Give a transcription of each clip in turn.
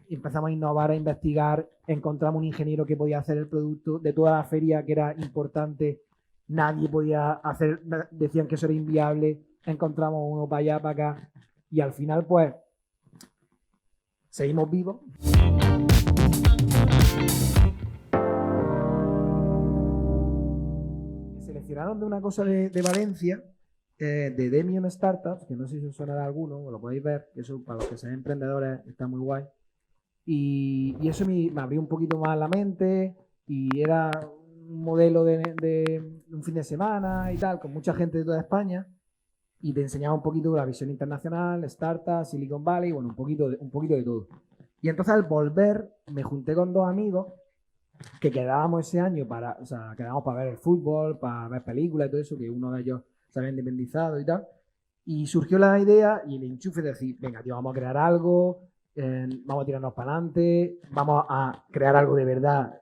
empezamos a innovar, a investigar, encontramos un ingeniero que podía hacer el producto de toda la feria, que era importante, nadie podía hacer, decían que eso era inviable, encontramos uno para allá, para acá, y al final pues seguimos vivos. Seleccionaron de una cosa de Valencia, de Demion Startups, que no sé si os suena de alguno, lo podéis ver, que eso para los que sean emprendedores está muy guay. Y eso me abrió un poquito más la mente y era un modelo de un fin de semana y tal, con mucha gente de toda España y te enseñaba un poquito de la visión internacional, startups, Silicon Valley, bueno, un poquito de todo. Y entonces al volver me junté con dos amigos que quedábamos ese año quedábamos para ver el fútbol, para ver películas y todo eso, que uno de ellos se había independizado y tal. Y surgió la idea y el enchufe de decir, venga, tío, vamos a crear algo, vamos a tirarnos para adelante, vamos a crear algo de verdad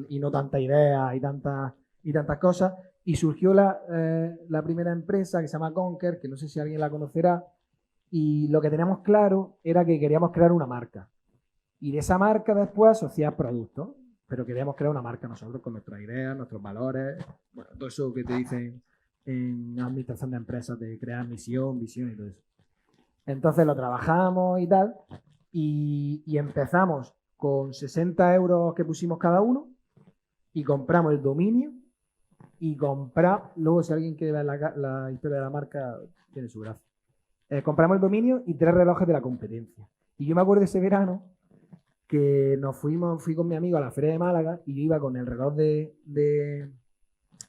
y no tanta idea y tantas cosas. Y surgió la primera empresa que se llama Conquer, que no sé si alguien la conocerá, y lo que teníamos claro era que queríamos crear una marca. Y de esa marca después asociar productos, pero queríamos crear una marca nosotros con nuestras ideas, nuestros valores, bueno, todo eso que te dicen en administración de empresas, de crear misión, visión y todo eso. Entonces lo trabajamos y tal, y empezamos con 60 euros que pusimos cada uno, y compramos el dominio, y luego si alguien quiere ver la historia de la marca, tiene su gracia. Compramos el dominio y 3 relojes de la competencia. Y yo me acuerdo de ese verano que fui con mi amigo a la Feria de Málaga y yo iba con el reloj de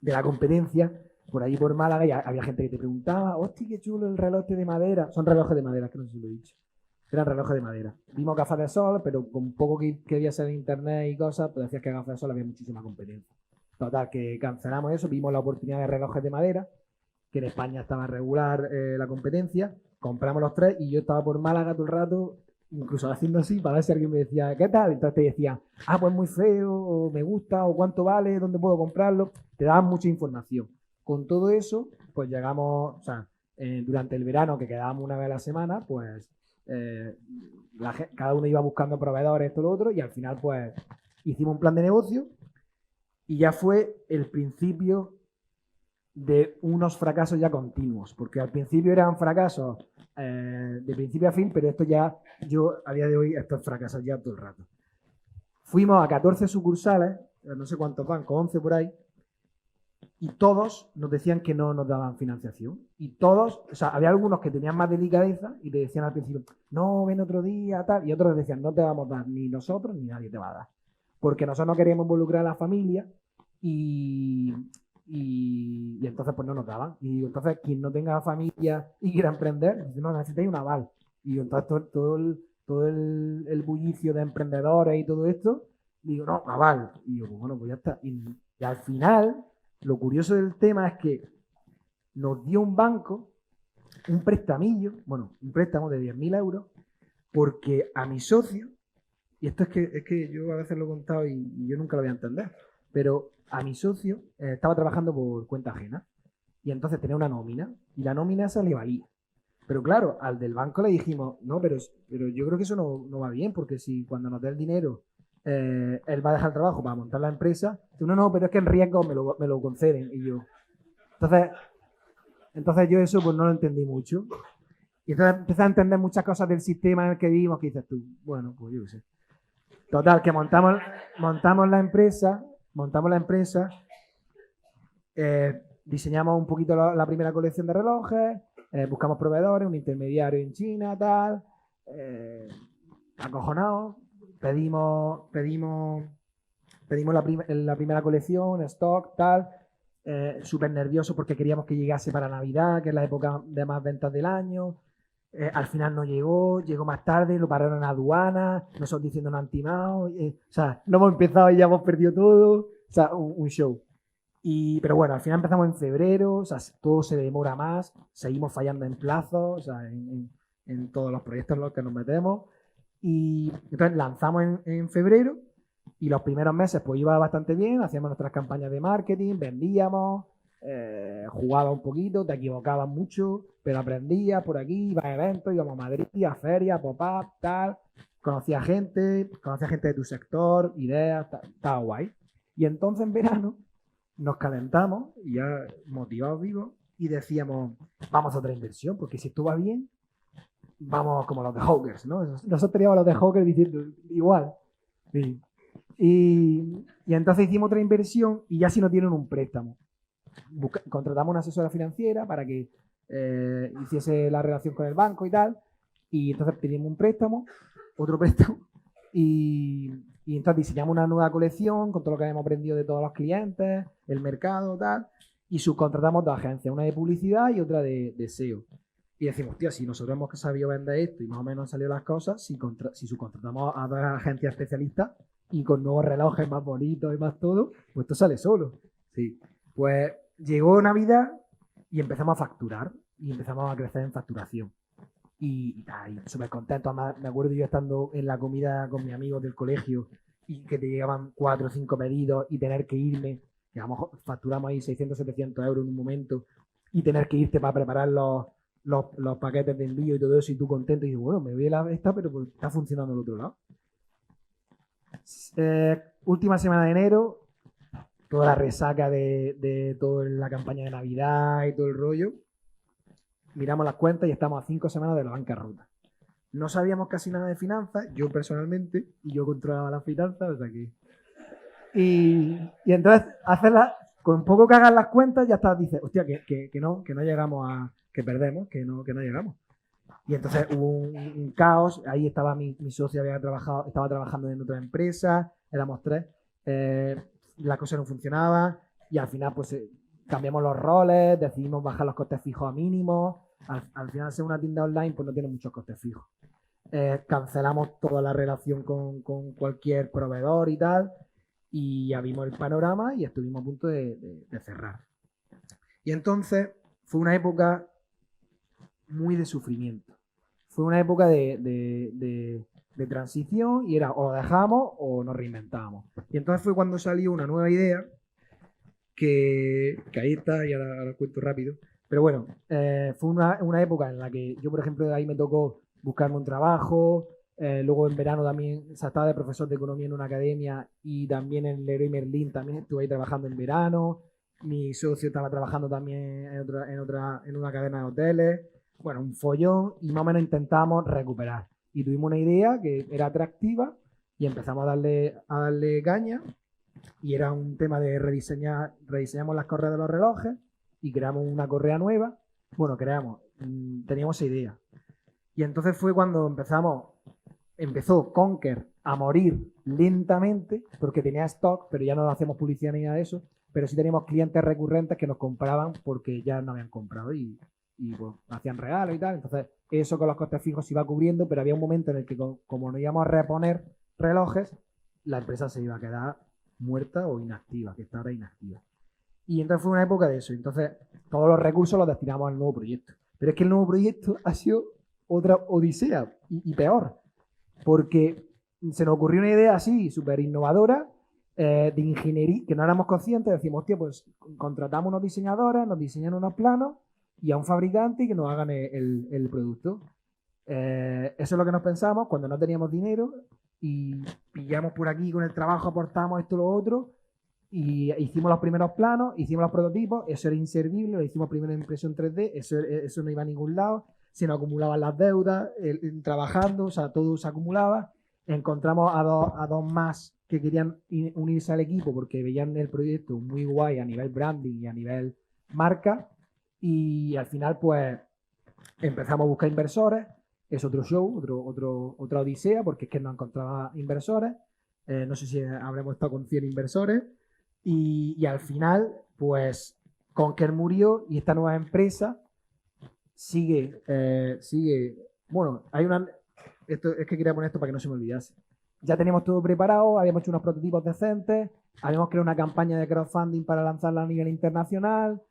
la competencia por ahí por Málaga y había gente que te preguntaba, hostia, qué chulo el reloj de madera. Son relojes de madera, que no sé si lo he dicho. Eran relojes de madera. Vimos gafas de sol, pero con poco que había en internet y cosas, pues decías que gafas de sol había muchísima competencia. Total, que cancelamos eso, vimos la oportunidad de relojes de madera, que en España estaba regular la competencia, compramos los 3 y yo estaba por Málaga todo el rato, incluso haciendo así para ver si alguien me decía, ¿qué tal? Entonces te decía, pues muy feo, o me gusta, o cuánto vale, dónde puedo comprarlo. Te daban mucha información. Con todo eso, pues llegamos, durante el verano, que quedábamos una vez a la semana, pues cada uno iba buscando proveedores, esto, lo otro, y al final, pues hicimos un plan de negocio y ya fue el principio de unos fracasos ya continuos, porque al principio eran fracasos de principio a fin, pero esto ya, yo a día de hoy, estos fracasos ya todo el rato. Fuimos a 14 sucursales, no sé cuántos van, con 11 por ahí, y todos nos decían que no nos daban financiación. Y todos, había algunos que tenían más delicadeza y te decían al principio, no, ven otro día, tal, y otros decían, no te vamos a dar ni nosotros ni nadie te va a dar. Porque nosotros no queríamos involucrar a la familia y entonces pues no nos daban. Y entonces quien no tenga familia y quiera emprender, no, necesitáis un aval. Y entonces todo el bullicio de emprendedores y todo esto, digo, no, aval. Y yo, pues bueno, pues ya está. Y al final, lo curioso del tema es que nos dio un banco un prestamillo, un préstamo de 10.000 euros, porque a mi socio, y esto es que yo a veces lo he contado y yo nunca lo voy a entender, pero a mi socio estaba trabajando por cuenta ajena y entonces tenía una nómina y la nómina esa le valía. Pero claro, al del banco le dijimos, no, pero yo creo que eso no va bien, porque si cuando nos dé el dinero él va a dejar el trabajo para montar la empresa, no, pero es que el riesgo me lo conceden. Y yo, entonces yo eso pues no lo entendí mucho. Y entonces empecé a entender muchas cosas del sistema en el que vivimos, que dices tú, bueno, pues yo qué sé. Total, que montamos la empresa, diseñamos un poquito la primera colección de relojes, buscamos proveedores, un intermediario en China, tal, acojonados, pedimos la primera colección, stock, tal, súper nervioso porque queríamos que llegase para Navidad, que es la época de más ventas del año. Al final no llegó más tarde, lo pararon en aduana, nosotros diciendo no han timado, no hemos empezado y ya hemos perdido todo, un show. Pero bueno, al final empezamos en febrero, todo se demora más, seguimos fallando en plazos, en todos los proyectos en los que nos metemos. Y entonces lanzamos en febrero y los primeros meses pues iba bastante bien, hacíamos nuestras campañas de marketing, vendíamos, jugaba un poquito, te equivocabas mucho, pero aprendías por aquí, ibas a eventos, íbamos a Madrid, a ferias, pop-up, tal. conocía gente de tu sector, ideas, estaba guay. Y entonces en verano nos calentamos, y ya motivados vivos, y decíamos, vamos a otra inversión, porque si esto va bien, vamos como los de Hawkers, ¿no? Nosotros teníamos los de Hawkers diciendo, igual. Sí. Y entonces hicimos otra inversión y ya si no tienen un préstamo. Contratamos una asesora financiera para que hiciese la relación con el banco y tal. Y entonces pedimos un préstamo, otro préstamo. Y entonces diseñamos una nueva colección con todo lo que habíamos aprendido de todos los clientes, el mercado, tal. Y subcontratamos dos agencias, una de publicidad y otra de SEO. Y decimos, tío, si nosotros hemos sabido vender esto y más o menos han salido las cosas, si subcontratamos a dos agencias especialistas y con nuevos relojes más bonitos y más todo, pues esto sale solo. Sí. Pues llegó Navidad y empezamos a facturar y empezamos a crecer en facturación. Y súper contento. Además, me acuerdo yo estando en la comida con mis amigos del colegio y que te llegaban 4 o 5 pedidos y tener que irme, que a lo mejor facturamos ahí 600, 700 euros en un momento, y tener que irte para preparar los paquetes de envío y todo eso, y tú contento y dices, bueno, me voy a la esta, pero pues está funcionando al otro lado. Última semana de enero, toda la resaca de toda la campaña de Navidad y todo el rollo. Miramos las cuentas y estamos a 5 semanas de la bancarrota. No sabíamos casi nada de finanzas, yo personalmente, y yo controlaba las finanzas, o sea que... Y entonces, hacerlas, con poco que hagas las cuentas, ya estás, dices, hostia, que no llegamos a... que perdemos, que no llegamos. Y entonces hubo un caos, ahí estaba mi socio, estaba trabajando en otra empresa, éramos 3, la cosa no funcionaba y al final pues cambiamos los roles, decidimos bajar los costes fijos a mínimos, al final ser una tienda online pues no tiene muchos costes fijos. Cancelamos toda la relación con cualquier proveedor y tal, y ya vimos el panorama y estuvimos a punto de cerrar. Y entonces fue una época muy de sufrimiento. Fue una época de transición y era o lo dejamos o nos reinventábamos. Y entonces fue cuando salió una nueva idea que ahí está y ahora cuento rápido. Pero bueno, fue una época en la que yo, por ejemplo, ahí me tocó buscarme un trabajo. Luego en verano también estaba de profesor de economía en una academia y también en Leroy Merlin también estuve ahí trabajando en verano. Mi socio estaba trabajando también en una cadena de hoteles. Bueno, un follón y más o menos intentamos recuperar. Y tuvimos una idea que era atractiva y empezamos a darle caña. Y era un tema de rediseñamos las correas de los relojes y creamos una correa nueva. Bueno, teníamos esa idea. Y entonces fue cuando empezó Conker a morir lentamente porque tenía stock, pero ya no hacemos publicidad ni nada de eso. Pero sí teníamos clientes recurrentes que nos compraban porque ya no habían comprado y pues hacían regalos y tal. Entonces eso con los costes fijos se iba cubriendo, pero había un momento en el que como no íbamos a reponer relojes, la empresa se iba a quedar muerta o inactiva, que está ahora inactiva. Y entonces fue una época de eso. Entonces todos los recursos los destinamos al nuevo proyecto. Pero es que el nuevo proyecto ha sido otra odisea y peor, porque se nos ocurrió una idea así, súper innovadora, de ingeniería, que no éramos conscientes. Decimos, hostia, pues contratamos unos diseñadores, nos diseñan unos planos y a un fabricante y que nos hagan el producto. Eso es lo que nos pensamos cuando no teníamos dinero y pillamos por aquí con el trabajo, aportamos esto, lo otro, y hicimos los primeros planos, hicimos los prototipos. Eso era inservible, lo hicimos primero en impresión 3D, eso no iba a ningún lado, se nos acumulaban las deudas trabajando, o sea, todo se acumulaba. Encontramos a dos más que querían unirse al equipo porque veían el proyecto muy guay a nivel branding y a nivel marca. Y al final, pues, empezamos a buscar inversores. Es otro show, otra odisea, porque es que no encontraba inversores. No sé si habremos estado con 100 inversores. Y al final, pues, Conker murió y esta nueva empresa sigue. Bueno, esto es que quería poner esto para que no se me olvidase. Ya teníamos todo preparado, habíamos hecho unos prototipos decentes, habíamos creado una campaña de crowdfunding para lanzarla a nivel internacional.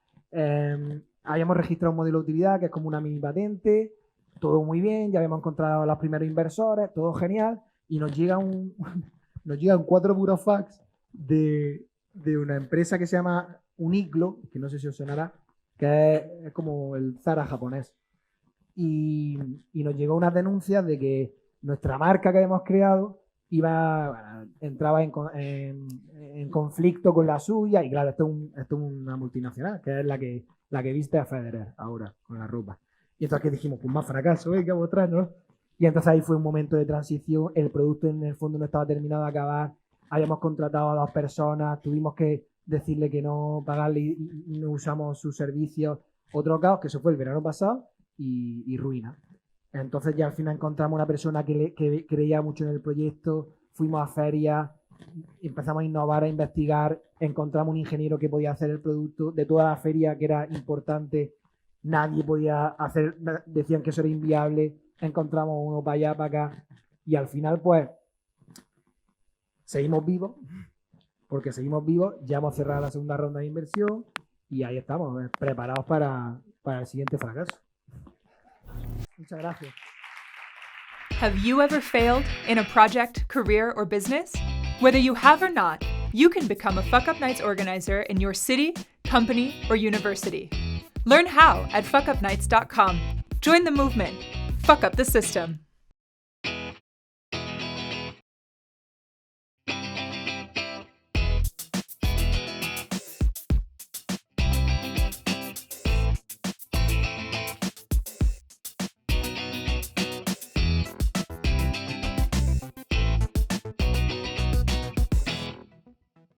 Habíamos registrado un modelo de utilidad que es como una mini patente, todo muy bien, ya habíamos encontrado a los primeros inversores, todo genial, y nos llegan 4 burofax de una empresa que se llama Uniqlo, que no sé si os sonará, que es como el Zara japonés. Y nos llegó unas denuncias de que nuestra marca que habíamos creado entraba en conflicto con la suya, y claro, esto es una multinacional, que es la que viste a Federer ahora con la ropa. Y entonces que dijimos, pues más fracaso, ¿qué vamos a traer, no? Y entonces ahí fue un momento de transición, el producto en el fondo no estaba terminado de acabar, habíamos contratado a 2 personas, tuvimos que decirle que no, pagarle y no usamos sus servicios. Otro caos, que eso fue el verano pasado, y ruina. Entonces ya al final encontramos una persona que creía mucho en el proyecto, fuimos a ferias, empezamos a innovar, a investigar, encontramos un ingeniero que podía hacer el producto. De toda la feria que era importante, nadie podía hacer, decían que eso era inviable, encontramos uno para allá, para acá, y al final pues seguimos vivos, ya hemos cerrado la segunda ronda de inversión y ahí estamos, preparados para el siguiente fracaso. Muchas gracias. Have you ever failed in a project, career, or business? Whether you have or not, you can become a Fuck Up Nights organizer in your city, company, or university. Learn how at fuckupnights.com. Join the movement. Fuck up the system.